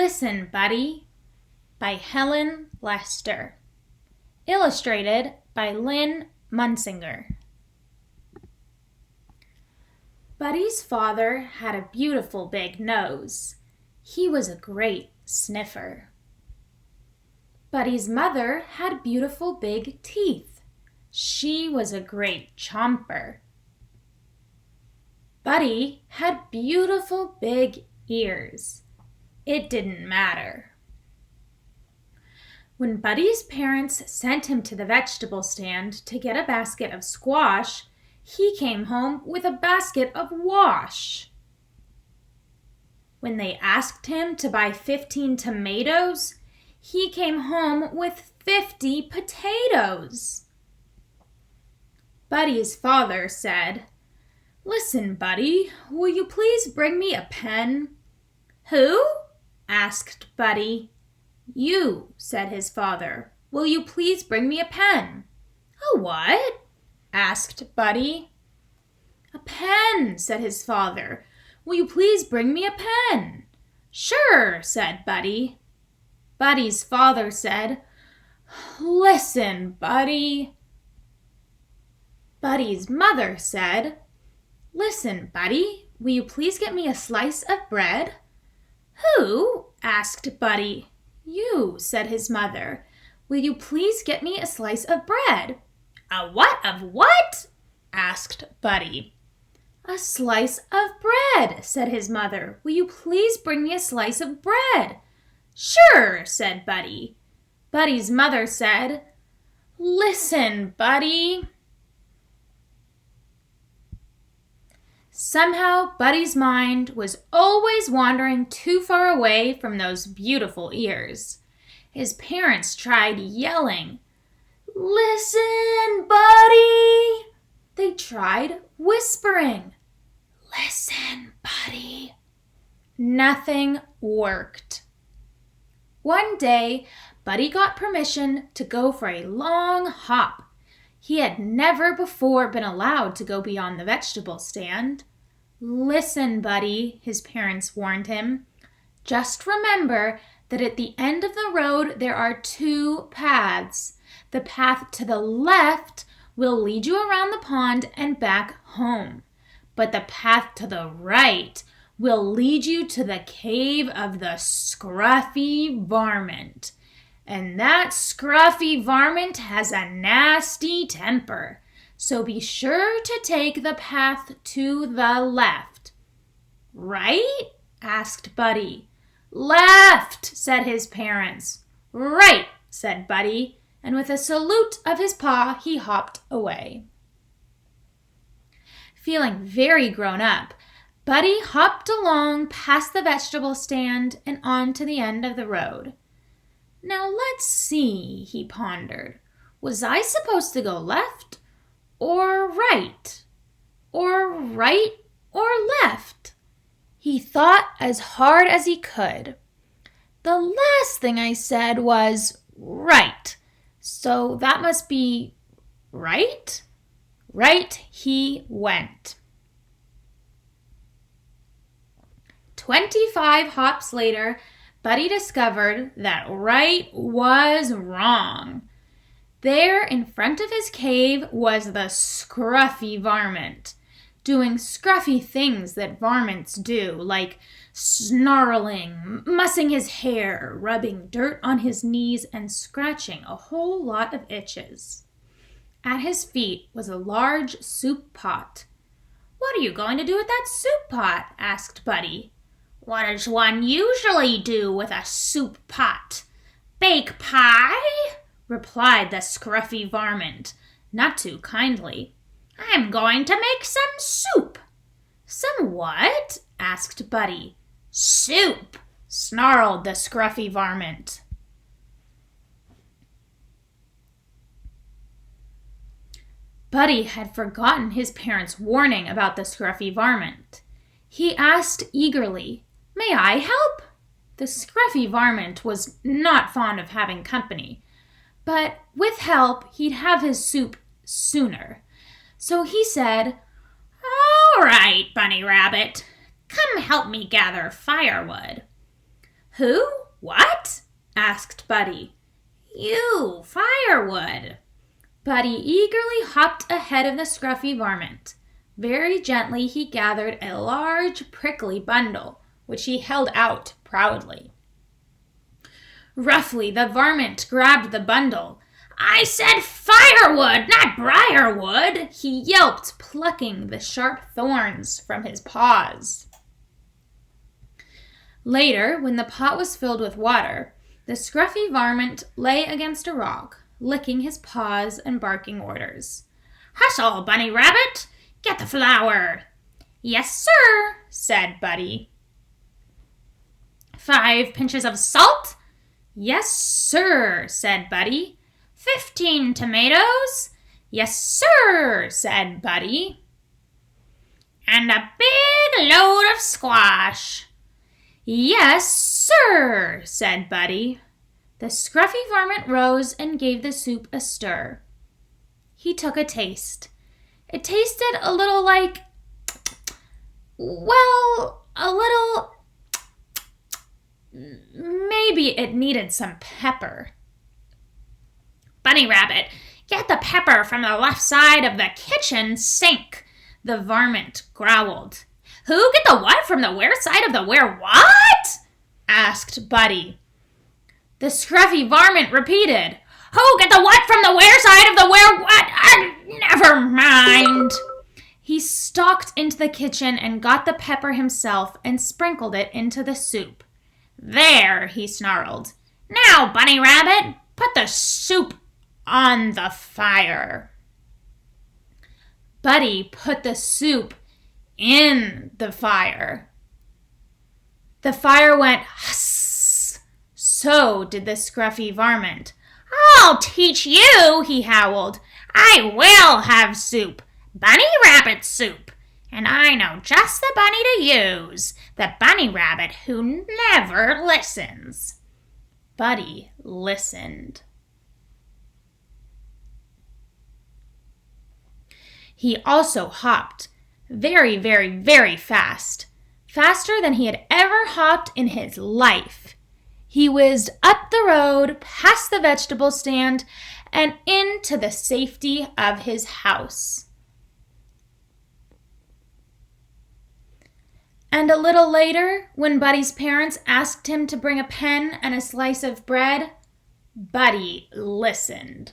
Listen, Buddy, by Helen Lester. Illustrated by Lynn Munsinger. Buddy's father had a beautiful big nose. He was a great sniffer. Buddy's mother had beautiful big teeth. She was a great chomper. Buddy had beautiful big ears. It didn't matter. When Buddy's parents sent him to the vegetable stand to get a basket of squash, he came home with a basket of wash. When they asked him to buy 15 tomatoes, he came home with 50 potatoes. Buddy's father said, "Listen, Buddy, will you please bring me a pen?" "Who?" asked Buddy. "You," said his father. "Will you please bring me a pen?" "A what?" asked Buddy. "A pen," said his father. "Will you please bring me a pen?" "Sure," said Buddy. Buddy's father said, "Listen, Buddy." Buddy's mother said, "Listen, Buddy, will you please get me a slice of bread?" "Who?" asked Buddy. "You," said his mother. "Will you please get me a slice of bread?" "A what of what?" asked Buddy. "A slice of bread," said his mother. "Will you please bring me a slice of bread?" "Sure," said Buddy. Buddy's mother said, "Listen, Buddy." Somehow, Buddy's mind was always wandering too far away from those beautiful ears. His parents tried yelling, "Listen, Buddy!" They tried whispering, "Listen, Buddy!" Nothing worked. One day, Buddy got permission to go for a long hop. He had never before been allowed to go beyond the vegetable stand. "Listen, Buddy," his parents warned him. "Just remember that at the end of the road there are two paths. The path to the left will lead you around the pond and back home. But the path to the right will lead you to the cave of the scruffy varmint. And that scruffy varmint has a nasty temper. So be sure to take the path to the left." "Right?" asked Buddy. "Left," said his parents. "Right," said Buddy, and with a salute of his paw, he hopped away. Feeling very grown up, Buddy hopped along past the vegetable stand and on to the end of the road. "Now let's see," he pondered. "Was I supposed to go left or right? Or right or left?" He thought as hard as he could. "The last thing I said was right, so that must be right." Right he went. 25 hops later, Buddy discovered that right was wrong. There in front of his cave was the scruffy varmint, doing scruffy things that varmints do, like snarling, mussing his hair, rubbing dirt on his knees, and scratching a whole lot of itches. At his feet was a large soup pot. "What are you going to do with that soup pot?" asked Buddy. "What does one usually do with a soup pot? Bake pie?" replied the scruffy varmint, not too kindly. "I'm going to make some soup." "Some what?" asked Buddy. "Soup," snarled the scruffy varmint. Buddy had forgotten his parents' warning about the scruffy varmint. He asked eagerly, "May I help?" The scruffy varmint was not fond of having company, but with help he'd have his soup sooner. So he said, "All right, Bunny Rabbit, come help me gather firewood." Who? What? Asked Buddy. You, firewood. Buddy eagerly hopped ahead of the scruffy varmint. Very gently he gathered a large, prickly bundle, which he held out proudly. Roughly, the varmint grabbed the bundle. I said firewood, not briarwood, he yelped, plucking the sharp thorns from his paws. Later, when the pot was filled with water, the scruffy varmint lay against a rock, licking his paws and barking orders. Hustle, Bunny Rabbit! Get the flour! Yes, sir, said Buddy. 5 pinches of salt? Yes, sir, said Buddy. 15 tomatoes? Yes, sir, said Buddy. And a big load of squash. Yes, sir, said Buddy. The scruffy varmint rose and gave the soup a stir. He took a taste. It tasted a little like, maybe it needed some pepper. Bunny Rabbit, get the pepper from the left side of the kitchen sink, the varmint growled. Who get the what from the where side of the where what? Asked Buddy. The scruffy varmint repeated. Who get the what from the where side of the where what? Never mind. He stalked into the kitchen and got the pepper himself and sprinkled it into the soup. There, he snarled. Now, Bunny Rabbit, put the soup on the fire. Buddy put the soup in the fire. The fire went huss. So did the scruffy varmint. I'll teach you, he howled. I will have soup, Bunny Rabbit soup. And I know just the bunny to use, the bunny rabbit who never listens. Buddy listened. He also hopped very, very, very fast, faster than he had ever hopped in his life. He whizzed up the road, past the vegetable stand, and into the safety of his house. And a little later, when Buddy's parents asked him to bring a pen and a slice of bread, Buddy listened.